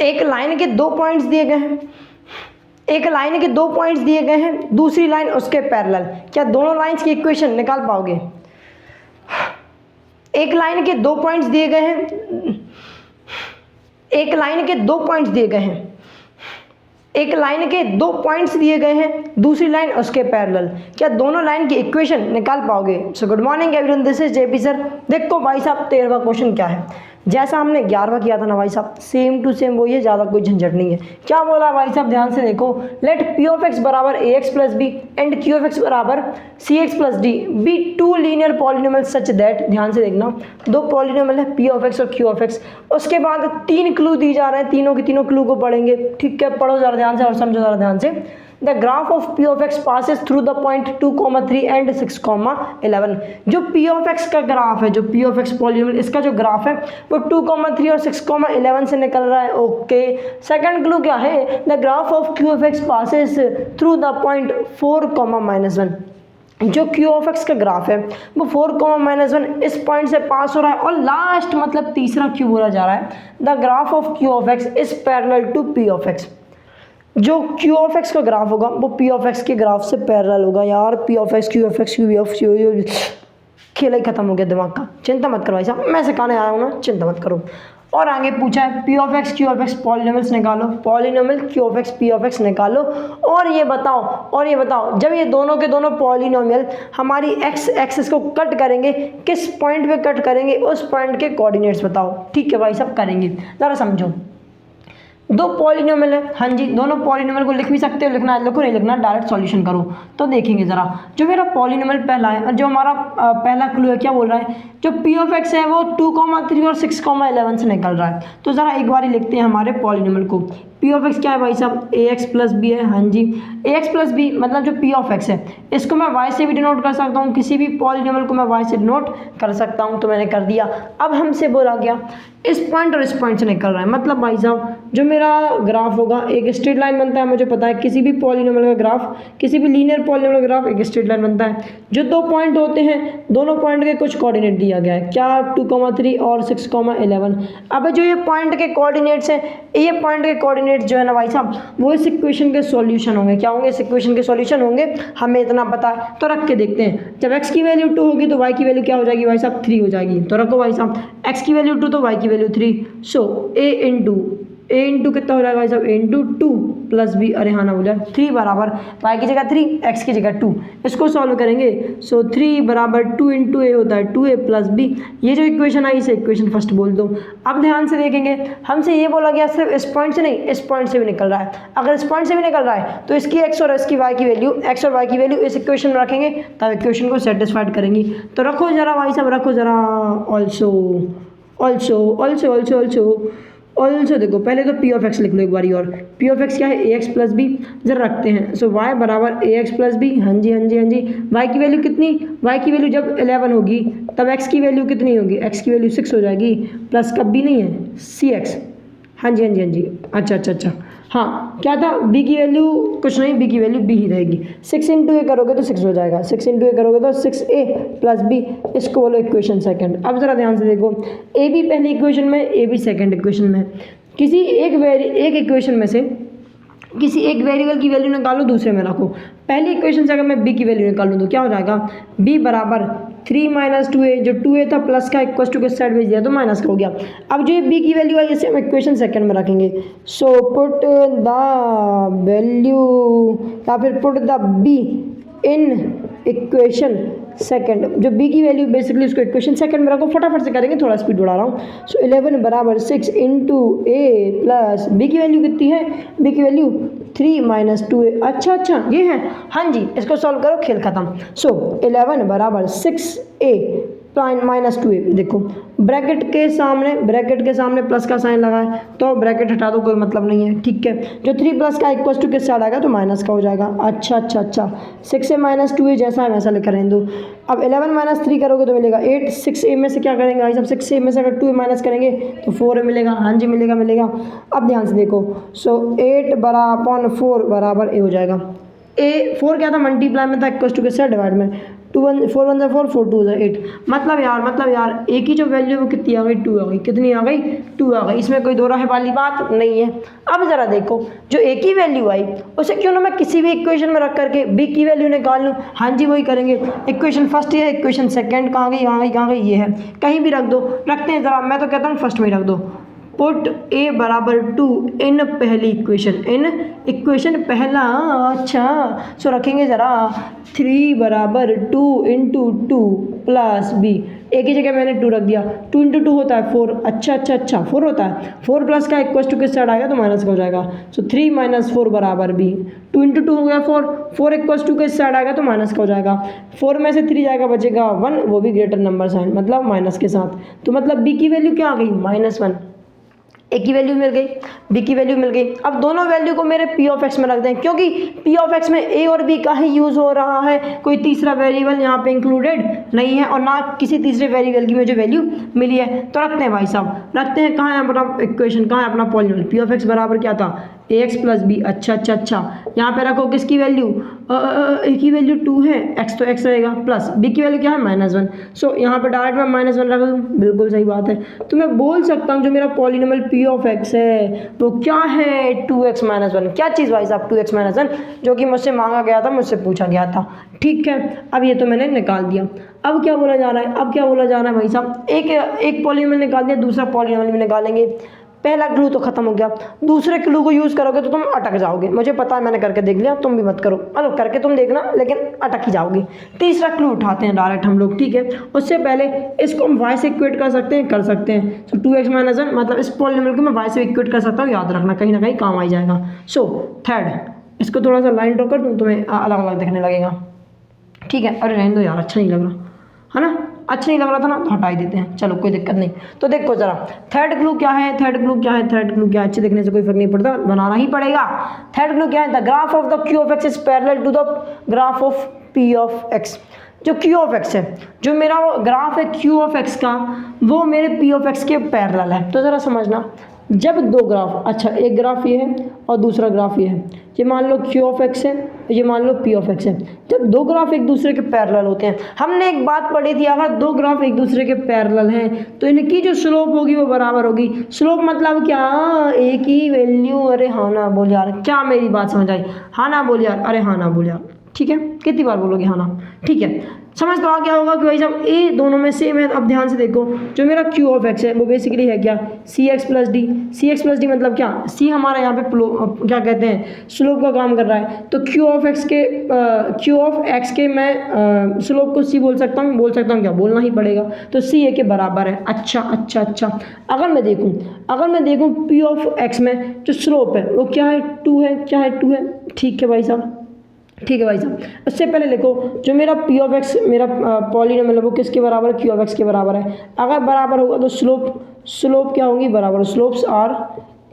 एक लाइन के 2 पॉइंट्स दिए गए हैं, एक लाइन के 2 पॉइंट्स दिए गए हैं, दूसरी लाइन उसके पैरेलल। क्या दोनों लाइंस की इक्वेशन निकाल पाओगे? एक लाइन के 2 पॉइंट्स दिए गए हैं, एक लाइन के 2 पॉइंट्स दिए गए हैं, एक लाइन के 2 पॉइंट्स दिए गए हैं, दूसरी लाइन उसके पैरेलल। क्या दोनों लाइन की इक्वेशन निकाल पाओगे? So good morning everyone, this is JP sir. देखो भाई साहब 13वां क्वेश्चन क्या है, जैसा हमने 11वां किया था ना भाई साहब, सेम टू सेम वही है, ज़्यादा कोई झंझट नहीं है। क्या बोला भाई साहब, ध्यान से देखो। लेट पी ऑफ एक्स बराबर A X plus B and Q of X बराबर C X plus D be 2 linear polynomial such that, ध्यान से देखना, 2 पॉलिनोमियल है पी ऑफ एक्स और क्यू ऑफ एक्स। उसके बाद 3 क्लू दी जा रहे हैं, तीनों के तीनों क्लू को पढ़ेंगे, ठीक है? पढ़ो ज़रा ध्यान से और समझो ज़रा ध्यान से। The graph of p of x passes through the point 2,3 and 6,11। जो पी ऑफ एक्स का ग्राफ है, जो पी ऑफ एक्स पॉलिनोमियल, इसका जो ग्राफ है वो 2,3 और 6,11 से निकल रहा है। ओके, सेकंड क्लू क्या है? The graph of q of x passes through the point 4,-1। जो क्यू ऑफ एक्स का ग्राफ है वो 4,-1 इस पॉइंट से पास हो रहा है। और लास्ट मतलब तीसरा क्यू बोला जा रहा है, the graph of q of x is parallel to p of x. जो क्यू ऑफ एक्स का ग्राफ होगा वो पी ऑफ एक्स के ग्राफ से पैरेलल होगा। यार p of x Q of x Q of खेल ही खत्म हो गया दिमाग का। चिंता मत करो भाई साहब, मैं सिखाने आया हूँ ना, चिंता मत करो। और आगे पूछा है P of x Q of X polynomials निकालो, polynomial Q of X P of X निकालो। और ये बताओ जब ये दोनों के दोनों पॉलिनोमियल हमारी एक्स एक्सिस को कट करेंगे, किस पॉइंट पे कट करेंगे, उस पॉइंट के कोऑर्डिनेट्स बताओ। ठीक है भाई साहब, करेंगे, ज़रा समझो। 2 पॉलिनोमियल है, हाँ जी, दोनों पॉलिनोमियल को लिख भी सकते हो, लिखना है लिखो, नहीं लिखना डायरेक्ट सॉल्यूशन करो। तो देखेंगे ज़रा, जो मेरा पॉलिनोमियल पहला है और जो हमारा पहला क्लू है, क्या बोल रहा है? जो पी ऑफ एक्स है वो 2,3 और 6,11 से निकल रहा है। तो ज़रा एक बार ही लिखते हैं हमारे पॉलिनोमियल को। पी ऑफ एक्स क्या है भाई साहब? ए एक्स प्लस बी है, हाँ जी। ए एक्स प्लस बी मतलब जो पी ऑफ एक्स है, इसको मैं वाई से भी डिनोट कर सकता हूँ, किसी भी पॉलिनोमियल को मैं वाई से डिनोट कर सकता हूँ। तो मैंने कर दिया। अब हमसे बोला गया इस पॉइंट और इस पॉइंट से निकल रहा है, मतलब भाई साहब जो मेरा ग्राफ होगा एक स्ट्रेट लाइन बनता है, मुझे पता है किसी भी पॉलिनोमियल का ग्राफ, किसी भी लीनियर पॉलिनोमियल का ग्राफ एक स्ट्रेट लाइन बनता है। जो 2 पॉइंट होते हैं, दोनों पॉइंट के कुछ कोऑर्डिनेट दिया गया है, क्या? 2,3 और 6,11। अब जो ये पॉइंट के कोऑर्डिनेट्स हैं, ये पॉइंट के कोऑर्डिनेट्स जो है ना भाई साहब, वो इस इक्वेशन के सॉल्यूशन होंगे। क्या होंगे? इस इक्वेशन के सॉल्यूशन होंगे, हमें इतना पता है। तो रख के देखते हैं, जब x की वैल्यू 2 होगी तो y की वैल्यू क्या हो जाएगी भाई साहब? 3 हो जाएगी। तो रखो भाई साहब, x की वैल्यू 2 तो y की वैल्यू 3। सो a इंटू कितना हो जाएगा भाई साहब? a इंटू 2 प्लस b, अरे हाँ ना बोला, 3 बराबर y की जगह 3, x की जगह 2। इसको सॉल्व करेंगे। सो 3 बराबर 2 इंटू a होता है 2a प्लस b। ये जो इक्वेशन आई इसे इक्वेशन फर्स्ट बोल दो। अब ध्यान से देखेंगे, हमसे ये बोला गया सिर्फ इस पॉइंट से नहीं, इस पॉइंट से भी निकल रहा है। अगर इस पॉइंट से भी निकल रहा है तो इसकी x और इसकी y की वैल्यू, x और y की वैल्यू इस इक्वेशन में रखेंगे, तब इक्वेशन को सेटिस्फाइड करेंगी। तो रखो जरा भाई साहब, रखो जरा। ऑल्सो देखो, पहले तो पी ऑफ एक्स लिख लो एक बारी और। पी ऑफ एक्स क्या है? ए एक्स प्लस बी। जरा रखते हैं। सो वाई बराबर ए एक्स प्लस बी, हाँ जी। वाई की वैल्यू कितनी? वाई की वैल्यू जब 11 होगी तब एक्स की वैल्यू कितनी होगी? एक्स की वैल्यू 6 हो जाएगी। प्लस कब भी नहीं है, सी एक्स, हाँ जी। अच्छा, हाँ क्या था? बी की वैल्यू कुछ नहीं, बी की वैल्यू बी ही रहेगी। 6 इंटू ए करोगे तो 6 हो जाएगा, 6 इंटू ए करोगे तो 6a प्लस बी। इसको बोलो इक्वेशन सेकंड। अब जरा ध्यान से देखो, ए बी पहली इक्वेशन में, ए बी सेकंड इक्वेशन में। किसी एक इक्वेशन में से किसी एक वेरिएबल की वैल्यू निकालो, दूसरे में रखो। पहली इक्वेशन से अगर मैं b की वैल्यू निकालूँ तो क्या हो जाएगा? b बराबर 3 - 2a, जो 2a था प्लस का इक्वल टू के साइड भेज दिया तो माइनस का हो गया। अब जो ये b की वैल्यू आई इसे हम इक्वेशन सेकंड में रखेंगे। सो पुट द वैल्यू या फिर put the b in equation second. जो b की वैल्यू बेसिकली उसको इक्वेशन सेकंड में रखो। फटाफट से करेंगे, थोड़ा स्पीड बढ़ा रहा हूँ। सो 11 बराबर 6 इंटू ए प्लस b की वैल्यू कितनी है? b की वैल्यू 3 - 2a। अच्छा ये है, हाँ जी। इसको सॉल्व करो, खेल खत्म। सो 11 बराबर 6a -2a। देखो ब्रैकेट के सामने प्लस का साइन लगा है तो ब्रैकेट हटा दो, कोई मतलब नहीं है, ठीक है। जो 3 प्लस का इक्वल टू किस साइड आएगा तो माइनस का हो जाएगा। अच्छा 6 से -2a जैसा है वैसा लिख रहे हैं दो। अब 11 - 3 करोगे तो मिलेगा 8। 6a में से क्या करेंगे भाई साहब, 6a में से अगर 2a माइनस करेंगे तो 4a मिलेगा। हाँ जी मिलेगा। अब ध्यान से देखो, सो 8 बराबर 4 बराबर a हो जाएगा। a 4 क्या था, मल्टीप्लाई में था, इक्वल टू के साथ डिवाइड में। 4 1 4 4 2 8। मतलब यार a की जो वैल्यू है वो कितनी आ गई, 2 आ गई। कितनी आ गई, 2 आ गई। इसमें कोई दो राह वाली बात नहीं है। अब ज़रा देखो, जो a की वैल्यू आई उसे क्यों ना मैं किसी भी इक्वेशन में रख करके b की वैल्यू निकाल लूँ। हाँ जी वही करेंगे। इक्वेशन फर्स्ट ये है, इक्वेशन सेकंड कहाँ गई, ये है, कहीं भी रख दो। रखते हैं ज़रा, मैं तो कहता हूँ फर्स्ट में ही रख दो। पुट a बराबर 2 इन पहली इक्वेशन पहला। अच्छा सो रखेंगे ज़रा 3 बराबर 2 इंटू 2 प्लस b। एक ही जगह मैंने 2 रख दिया। 2 इंटू 2 होता है 4। अच्छा 4 होता है। 4 प्लस का इक्वल टू किस साइड आएगा तो माइनस का हो जाएगा। सो 3 - 4 बराबर b। 2 इंटू 2 हो गया 4 इक्वल टू किस साइड आएगा तो माइनस का हो जाएगा। 4 में से 3 जाएगा, बचेगा 1, वो भी ग्रेटर नंबर साइन मतलब माइनस के साथ। तो मतलब b की वैल्यू क्या आ गई, -1। ए की वैल्यू मिल गई, बी की वैल्यू मिल गई। अब दोनों वैल्यू को मेरे पी ऑफ एक्स में रख दें, क्योंकि पी ऑफ एक्स में ए और बी का ही यूज़ हो रहा है, कोई तीसरा वेरिएबल यहाँ पे इंक्लूडेड नहीं है और ना किसी तीसरे वेरिएबल की मुझे वैल्यू मिली है। तो रखते हैं भाई साहब, रखते हैं। कहाँ है अपना इक्वेशन, कहाँ है अपना पॉलिनोमियल। पी ऑफ एक्स बराबर क्या था, ए एक्स प्लस बी। अच्छा यहाँ पे रखो किसकी वैल्यू, ए की वैल्यू 2 है, एक्स तो एक्स रहेगा, प्लस बी की वैल्यू क्या है -1। सो यहाँ पे डायरेक्ट मैं -1 रख दूँ, बिल्कुल सही बात है। तो मैं बोल सकता हूँ जो मेरा पॉलिनोमियल पी ऑफ एक्स है वो क्या है, 2x - 1। क्या चीज़ भाई साहब, 2x - 1, जो कि मुझसे मांगा गया था, मुझसे पूछा गया था। ठीक है, अब ये तो मैंने निकाल दिया। अब क्या बोला जा रहा है, भाई साहब, एक पॉलिनोमियल निकाल दिया, दूसरा पॉलिनोमियल भी निकालेंगे। पहला क्लू तो खत्म हो गया, दूसरे क्लू को यूज़ करोगे तो तुम अटक जाओगे। मुझे पता है, मैंने करके देख लिया, तुम भी मत करो। मतलब करके तुम देखना, लेकिन अटक ही जाओगे। तीसरा क्लू उठाते हैं डायरेक्ट हम लोग, ठीक है। उससे पहले इसको हम y से इक्वेट कर सकते हैं। सो 2x - 1 मतलब इस पॉलिनोमियल को मैं y से इक्वेट कर सकता हूँ, याद रखना, कहीं ना कहीं काम आ जाएगा। सो थर्ड, इसको थोड़ा सा लाइन ड्रॉ कर दूँ, तुम्हें अलग अलग दिखने लगेगा, ठीक है। अरे रहने दो यार, अच्छा नहीं लग रहा है ना, अच्छा नहीं लग रहा था ना, तो हटा ही देते हैं, चलो कोई दिक्कत नहीं। तो देखो ज़रा थर्ड क्लू क्या है, अच्छे देखने से कोई फर्क नहीं पड़ता, बनाना ही पड़ेगा। थर्ड क्लू क्या है, the graph of the q of x is parallel to the graph of p of x. जो क्यू ऑफ एक्स है, जो मेरा ग्राफ है क्यू ऑफ एक्स का, वो मेरे पी ऑफ एक्स के पैरेलल है। तो ज़रा समझना, जब दो ग्राफ, अच्छा एक ग्राफ ये है और दूसरा ग्राफ ये है, ये मान लो क्यू ऑफ एक्स है, ये मान लो पी ऑफ एक्स है। जब दो ग्राफ एक दूसरे के पैरेलल होते हैं, हमने एक बात पढ़ी थी, अगर दो ग्राफ एक दूसरे के पैरेलल हैं तो इनकी जो स्लोप होगी वो बराबर होगी। स्लोप मतलब क्या, ए की वैल्यू, अरे हाँ ना बोल यार, क्या मेरी बात समझ आई, हाँ ना बोल यार, अरे हाँ ना बोल यार, ठीक है। कितनी बार बोलोगे हाँ ना, ठीक है। समझ तो आ क्या होगा कि भाई जब ए दोनों में सेम है। अब ध्यान से देखो, जो मेरा क्यू ऑफ एक्स है वो बेसिकली है क्या, सी एक्स प्लस डी मतलब क्या, सी हमारा यहाँ पे क्या कहते हैं, स्लोप का काम कर रहा है। तो क्यू ऑफ एक्स के मैं स्लोप को सी बोल सकता हूँ क्या, बोलना ही पड़ेगा। तो सी ए के बराबर है। अच्छा अगर मैं देखूँ पी ऑफ एक्स में जो स्लोप है वो क्या है, 2 है। ठीक है भाई साहब, उससे पहले लिखो जो मेरा पी ऑफ एक्स, मेरा पॉलिनोमियल है, वो किसके बराबर है, क्यू ऑफ एक्स के बराबर है। अगर बराबर होगा तो स्लोप क्या होंगी, बराबर, स्लोप्स आर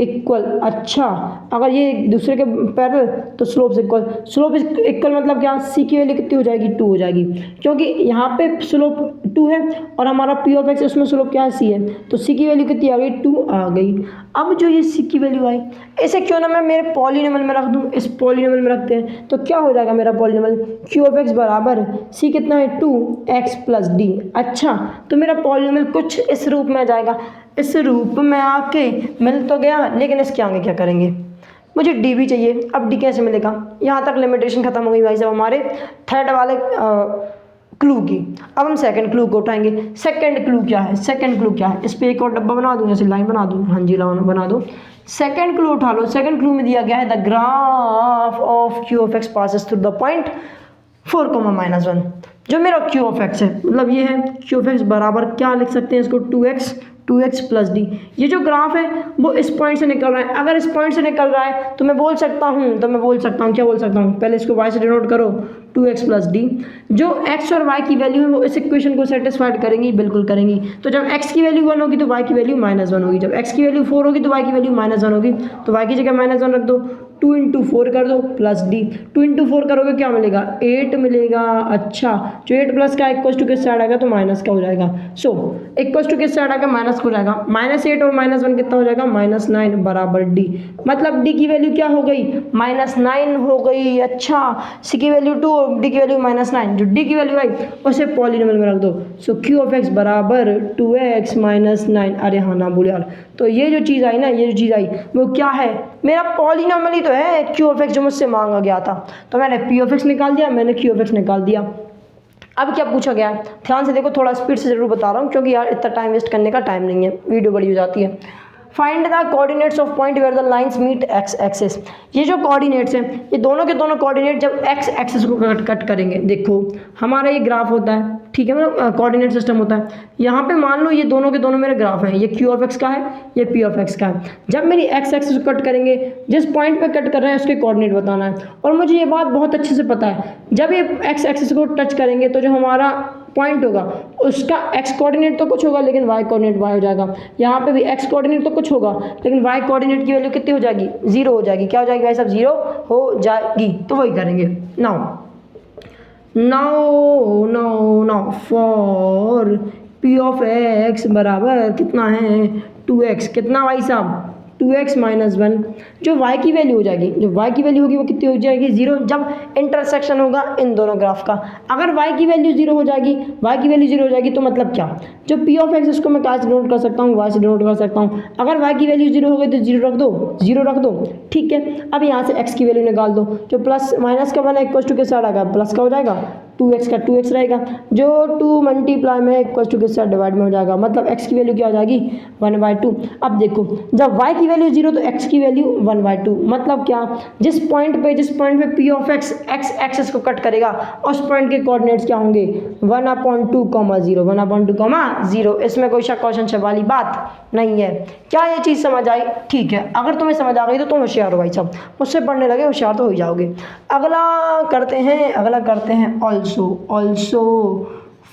इक्वल। अच्छा, अगर ये एक दूसरे के पैरेलल तो स्लोप इक्वल मतलब क्या, सी की वैल्यू कितनी हो जाएगी, 2 हो जाएगी, क्योंकि यहाँ पे स्लोप 2 है और हमारा पी ऑफ एक्स उसमें स्लोप क्या है, सी है। तो सी की वैल्यू कितनी आ गई, 2 आ गई। अब जो ये सी की वैल्यू आई, इसे क्यों ना मैं मेरे पॉलिनोमियल में रख दूँ, इस पॉलिनोमियल में रखते हैं। तो क्या हो जाएगा मेरा पॉलिनोमियल, क्यू ऑफ एक्स बराबर सी कितना है, 2x प्लस डी। अच्छा, तो मेरा पॉलिनोमियल कुछ इस रूप में आ जाएगा। इस रूप में आके मिल तो गया, लेकिन इसके आगे क्या करेंगे, मुझे डी भी चाहिए। अब डी कैसे मिलेगा, यहाँ तक लिमिटेशन खत्म हो गई भाई साहब हमारे थर्ड वाले क्लू की। अब हम सेकंड क्लू को उठाएंगे। सेकंड क्लू क्या है, इस पे एक और डब्बा बना दूँ, ऐसे लाइन बना दूँ, हाँ जी बना दो। सेकंड क्लू उठा लो। सेकंड क्लू में दिया गया है the graph of q of x passes through the point 4, -1। जो मेरा क्यू ऑफ एक्स है, मतलब ये है क्यू ऑफ एक्स बराबर क्या लिख सकते हैं इसको, 2x 2x प्लस डी। ये जो ग्राफ है वो इस पॉइंट से निकल रहा है। अगर इस पॉइंट से निकल रहा है तो मैं बोल सकता हूँ क्या बोल सकता हूँ, पहले इसको y से डिनोट करो 2x प्लस डी। जो x और y की वैल्यू है वो इस इक्वेशन को सेटिस्फाइड करेंगी, बिल्कुल करेंगी। तो जब x की वैल्यू 1 होगी तो y की वैल्यू -1 होगी, जब x की वैल्यू 4 होगी तो y की वैल्यू -1 होगी। तो y की जगह -1 रख दो, 2 इंटू 4 कर दो प्लस डी। 2 इंटू 4 करोगे क्या मिलेगा, 8 मिलेगा। अच्छा, जो 8 प्लस का इक्वल टू किस साइड आएगा तो माइनस का हो जाएगा। सो इक्वल टू किस साइड आएगा, माइनस का हो जाएगा। -8 और -1 कितना हो जाएगा, -9 बराबर डी। मतलब डी की वैल्यू क्या हो गई, -9 हो गई। अच्छा, सी की वैल्यू 2 और डी की वैल्यू -9। जो डी की वैल्यू आई उसे पॉलिनोमियल में रख दो। सो क्यू ऑफ एक्स बराबर 2x -9। अरे हाँ ना बोल यार, तो ये जो चीज़ आई ना, ये जो चीज़ आई वो क्या है, मेरा पॉलिनोमियल ही तो है क्यू ऑफ एक्स जो मुझसे मांगा गया था। तो मैंने पी ऑफ एक्स निकाल दिया, मैंने क्यू ऑफ एक्स निकाल दिया। अब क्या पूछा गया है, ध्यान से देखो, थोड़ा स्पीड से जरूर बता रहा हूँ क्योंकि यार इतना टाइम वेस्ट करने का टाइम नहीं है, वीडियो बड़ी हो जाती है। Find the coordinates of point where the lines meet x axis. ये जो कोऑर्डिनेट्स हैं ये दोनों के दोनों कोऑर्डिनेट जब एक्स एक्सिस को कट करेंगे, देखो हमारा ये ग्राफ होता है, ठीक है, मतलब कोऑर्डिनेट सिस्टम होता है। यहाँ पे मान लो ये दोनों के दोनों मेरे ग्राफ हैं, ये क्यू ऑफ एक्स का है, ये पी ऑफ एक्स का है। जब मेरी एक्स एक्सिस को कट करेंगे, जिस पॉइंट पे कट कर रहे हैं उसके कोऑर्डिनेट बताना है। और मुझे ये बात बहुत अच्छे से पता है, जब ये एक्स एक्सिस को टच करेंगे तो जो हमारा पॉइंट होगा उसका एक्स कोऑर्डिनेट तो कुछ होगा लेकिन वाई कोऑर्डिनेट वाई हो जाएगा। यहाँ पे भी एक्स कोऑर्डिनेट तो कुछ होगा लेकिन वाई कोऑर्डिनेट की वैल्यू कितनी हो जाएगी, 0 हो जाएगी। क्या हो जाएगी भाई साहब, 0 हो जाएगी। तो वही करेंगे। Now for P of X बराबर कितना है, 2x, कितना भाई साहब 2x -1। जो y की वैल्यू हो जाएगी, जो y की वैल्यू होगी वो कितनी हो जाएगी, 0, जब इंटरसेक्शन होगा इन दोनों ग्राफ का। अगर y की वैल्यू 0 हो जाएगी, y की वैल्यू 0 हो जाएगी तो मतलब क्या, जो p ऑफ x इसको मैं क्या से डिनोट कर सकता हूँ, y से डिनोट कर सकता हूँ। अगर y की वैल्यू 0 हो गई तो 0 रख दो, 0 रख दो, ठीक है। अब यहाँ से x की वैल्यू निकाल दो, जो प्लस माइनस का 1 है इक्वल टू के साथ आएगा, प्लस का हो जाएगा, 2x का 2x रहेगा, जो 2 मल्टीप्लाई में इक्वल टू के साथ डिवाइड में हो जाएगा। मतलब x की वैल्यू क्या हो जाएगी, 1/2। अब देखो जब y की वैल्यू 0 तो x की वैल्यू 1/2। मतलब क्या, जिस पॉइंट पे p of x x axis को कट करेगा उस पॉइंट के कोऑर्डिनेट्स क्या होंगे, 1/2, 0, 1/2, 0। इसमें कोई शक क्वेश्चन वाली बात नहीं है। क्या ये चीज़ समझ आई, ठीक है। अगर तुम्हें समझ आ गई तो तुम होशियार हो भाई साहब, मुझसे पढ़ने लगे होशियार तो हो जाओगे। अगला करते हैं also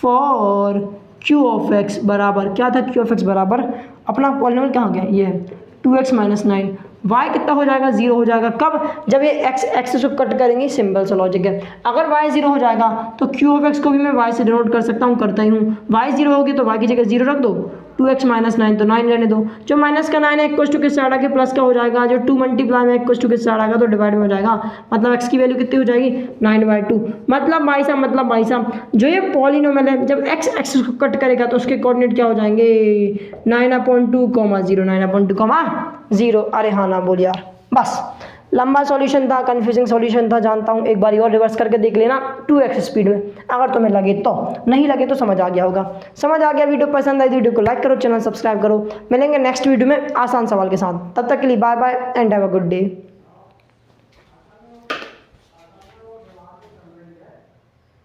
for Q of X बराबर क्या था, क्यू ऑफ एक्स बराबर अपना पॉलिनोमियल कहाँ गया, ये 2x -9। y कितना हो जाएगा, 0 हो जाएगा। कब, जब ये x एक्सिस को कट करेंगे, सिंपल सा लॉजिक है। अगर y 0 हो जाएगा तो q ऑफ x को भी मैं y से डिनोट कर सकता हूँ, करता ही हूँ। y 0 होगी तो y की जगह 0 रख दो, 2x -9 तो 9 रहने दो। जो माइनस का 9 है इक्वल टू के साइड आके प्लस का हो जाएगा, जो 2 मल्टीप्लाई में इक्वल टू के साइड आएगा तो डिवाइड में हो जाएगा। मतलब x की वैल्यू कितनी हो जाएगी, 9/2। मतलब भाई साहब जो ये पॉलिनोमियल है जब x एक्सिस को कट करेगा तो उसके कोऑर्डिनेट क्या हो जाएंगे, 9/2, 0, 9/2, 0। अरे हाँ ना बोल यार, बस लंबा सॉल्यूशन था, कंफ्यूजिंग सॉल्यूशन था, जानता हूँ। एक बार और रिवर्स करके देख लेना 2x स्पीड में, अगर तुम्हें लगे तो, नहीं लगे तो समझ आ गया होगा। समझ आ गया, वीडियो पसंद आई, वीडियो को लाइक करो, चैनल सब्सक्राइब करो। मिलेंगे नेक्स्ट वीडियो में आसान सवाल के साथ, तब तक के लिए bye bye and have a good day.